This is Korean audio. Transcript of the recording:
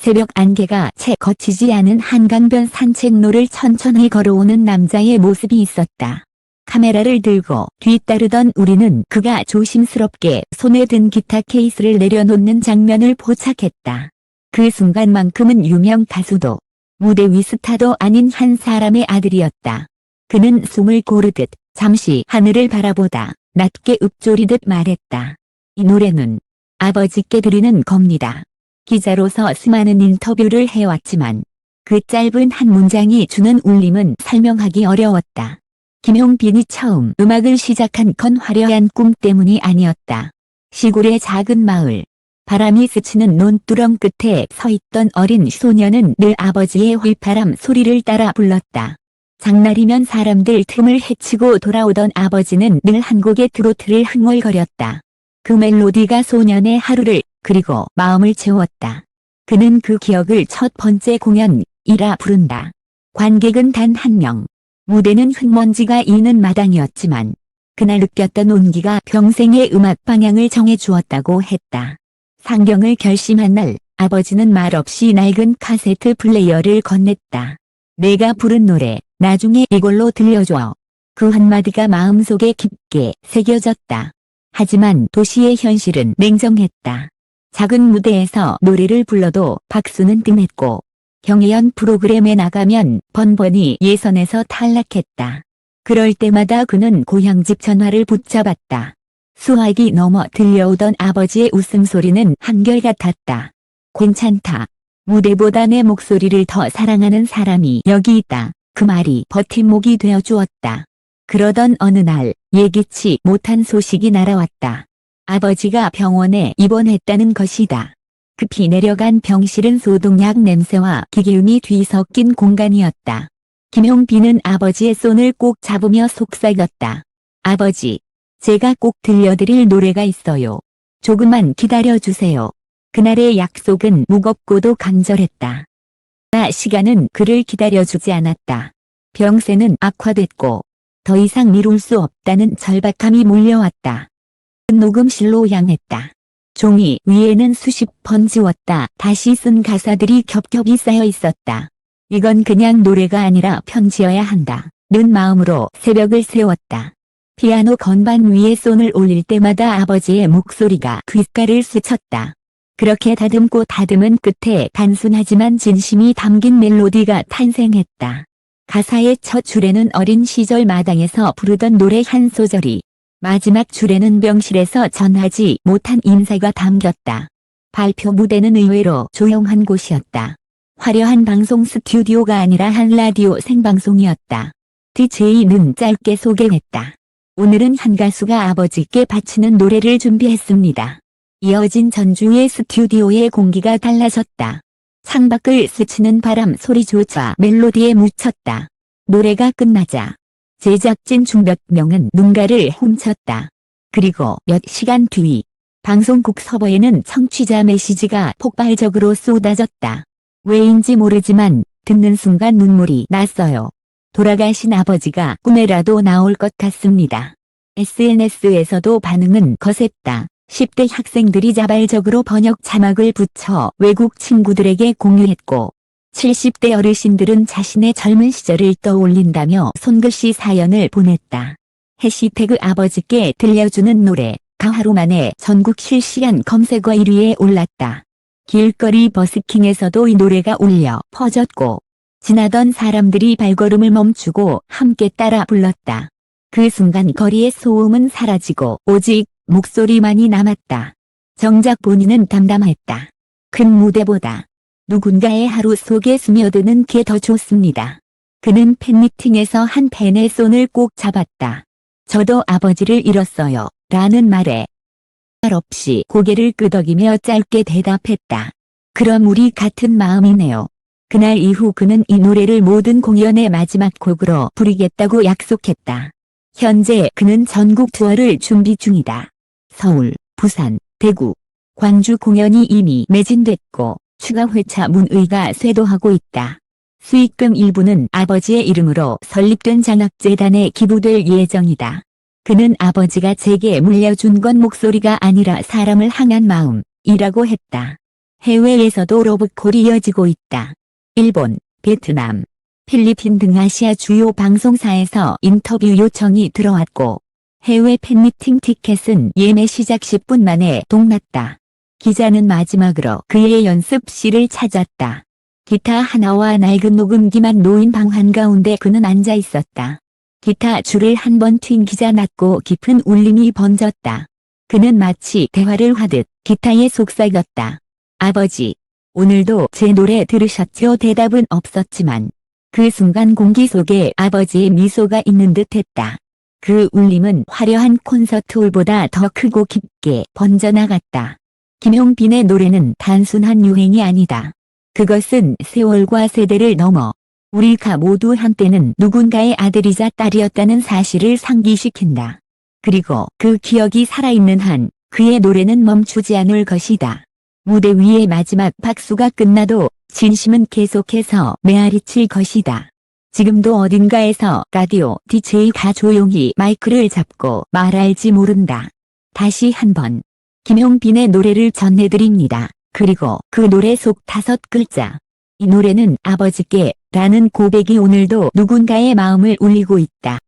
새벽 안개가 채 걷히지 않은 한강변 산책로를 천천히 걸어오는 남자의 모습이 있었다. 카메라를 들고 뒤따르던 우리는 그가 조심스럽게 손에 든 기타 케이스를 내려놓는 장면을 포착했다. 그 순간만큼은 유명 가수도 무대 위 스타도 아닌 한 사람의 아들이었다. 그는 숨을 고르듯 잠시 하늘을 바라보다 낮게 읊조리듯 말했다. 이 노래는 아버지께 드리는 겁니다. 기자로서 수많은 인터뷰를 해왔지만 그 짧은 한 문장이 주는 울림은 설명하기 어려웠다. 김용빈이 처음 음악을 시작한 건 화려한 꿈 때문이 아니었다. 시골의 작은 마을, 바람이 스치는 논두렁 끝에 서 있던 어린 소녀는 늘 아버지의 휘파람 소리를 따라 불렀다. 장날이면 사람들 틈을 헤치고 돌아오던 아버지는 늘 한 곡의 트로트를 흥얼거렸다. 그 멜로디가 소년의 하루를 그리고 마음을 채웠다. 그는 그 기억을 첫 번째 공연이라 부른다. 관객은 단 한 명. 무대는 흙먼지가 이는 마당이었지만 그날 느꼈던 온기가 평생의 음악 방향을 정해주었다고 했다. 상경을 결심한 날 아버지는 말없이 낡은 카세트 플레이어를 건넸다. 내가 부른 노래 나중에 이걸로 들려줘. 그 한마디가 마음속에 깊게 새겨졌다. 하지만 도시의 현실은 냉정했다. 작은 무대에서 노래를 불러도 박수는 뜸했고 경연 프로그램에 나가면 번번이 예선에서 탈락했다. 그럴 때마다 그는 고향집 전화를 붙잡았다. 수화기 넘어 들려오던 아버지의 웃음소리는 한결같았다. 괜찮다. 무대보다 내 목소리를 더 사랑하는 사람이 여기 있다. 그 말이 버팀목이 되어 주었다. 그러던 어느 날 예기치 못한 소식이 날아왔다. 아버지가 병원에 입원했다는 것이다. 급히 내려간 병실은 소독약 냄새와 기계음이 뒤섞인 공간이었다. 김용빈은 아버지의 손을 꼭 잡으며 속삭였다. 아버지, 제가 꼭 들려드릴 노래가 있어요. 조금만 기다려주세요. 그날의 약속은 무겁고도 간절했다. 시간은 그를 기다려주지 않았다. 병세는 악화됐고 더 이상 미룰 수 없다는 절박함이 몰려왔다. 녹음실로 향했다. 종이 위에는 수십 번 지웠다 다시 쓴 가사들이 겹겹이 쌓여 있었다. 이건 그냥 노래가 아니라 편지여야 한다. 는 마음으로 새벽을 세웠다. 피아노 건반 위에 손을 올릴 때마다 아버지의 목소리가 귓가를 스쳤다. 그렇게 다듬고 다듬은 끝에 단순하지만 진심이 담긴 멜로디가 탄생했다. 가사의 첫 줄에는 어린 시절 마당에서 부르던 노래 한 소절이, 마지막 줄에는 병실에서 전하지 못한 인사가 담겼다. 발표 무대는 의외로 조용한 곳이었다. 화려한 방송 스튜디오가 아니라 한 라디오 생방송이었다. DJ는 짧게 소개했다. 오늘은 한 가수가 아버지께 바치는 노래를 준비했습니다. 이어진 전주의 스튜디오의 공기가 달라졌다. 창밖을 스치는 바람 소리조차 멜로디에 묻혔다. 노래가 끝나자 제작진 중 몇 명은 눈가를 훔쳤다. 그리고 몇 시간 뒤 방송국 서버에는 청취자 메시지가 폭발적으로 쏟아졌다. 왜인지 모르지만 듣는 순간 눈물이 났어요. 돌아가신 아버지가 꿈에라도 나올 것 같습니다. SNS에서도 반응은 거셌다. 10대 학생들이 자발적으로 번역 자막을 붙여 외국 친구들에게 공유했고 70대 어르신들은 자신의 젊은 시절을 떠올린다며 손글씨 사연을 보냈다. 해시태그 아버지께 들려주는 노래가 하루 만에 전국 실시간 검색어 1위에 올랐다. 길거리 버스킹에서도 이 노래가 울려 퍼졌고 지나던 사람들이 발걸음을 멈추고 함께 따라 불렀다. 그 순간 거리의 소음은 사라지고 오직 목소리만이 남았다. 정작 본인은 담담했다. 큰 무대보다 누군가의 하루 속에 스며드는 게 더 좋습니다. 그는 팬미팅에서 한 팬의 손을 꼭 잡았다. 저도 아버지를 잃었어요. 라는 말에 말 없이 고개를 끄덕이며 짧게 대답했다. 그럼 우리 같은 마음이네요. 그날 이후 그는 이 노래를 모든 공연의 마지막 곡으로 부르겠다고 약속했다. 현재 그는 전국 투어를 준비 중이다. 서울, 부산, 대구, 광주 공연이 이미 매진됐고 추가 회차 문의가 쇄도하고 있다. 수익금 일부는 아버지의 이름으로 설립된 장학재단에 기부될 예정이다. 그는 아버지가 제게 물려준 건 목소리가 아니라 사람을 향한 마음이라고 했다. 해외에서도 로브콜이 이어지고 있다. 일본, 베트남, 필리핀 등 아시아 주요 방송사에서 인터뷰 요청이 들어왔고 해외 팬미팅 티켓은 예매 시작 10분 만에 동났다. 기자는 마지막으로 그의 연습실을 찾았다. 기타 하나와 낡은 녹음기만 놓인 방 한가운데 그는 앉아 있었다. 기타 줄을 한 번 튕기자 낮고 깊은 울림이 번졌다. 그는 마치 대화를 하듯 기타에 속삭였다. 아버지, 오늘도 제 노래 들으셨죠? 대답은 없었지만 그 순간 공기 속에 아버지의 미소가 있는 듯했다. 그 울림은 화려한 콘서트홀보다 더 크고 깊게 번져나갔다. 김용빈의 노래는 단순한 유행이 아니다. 그것은 세월과 세대를 넘어 우리가 모두 한때는 누군가의 아들이자 딸이었다는 사실을 상기시킨다. 그리고 그 기억이 살아있는 한 그의 노래는 멈추지 않을 것이다. 무대 위의 마지막 박수가 끝나도 진심은 계속해서 메아리칠 것이다. 지금도 어딘가에서 라디오 DJ가 조용히 마이크를 잡고 말할지 모른다. 다시 한번 김용빈의 노래를 전해드립니다. 그리고 그 노래 속 5글자. 이 노래는 아버지께 라는 고백이 오늘도 누군가의 마음을 울리고 있다.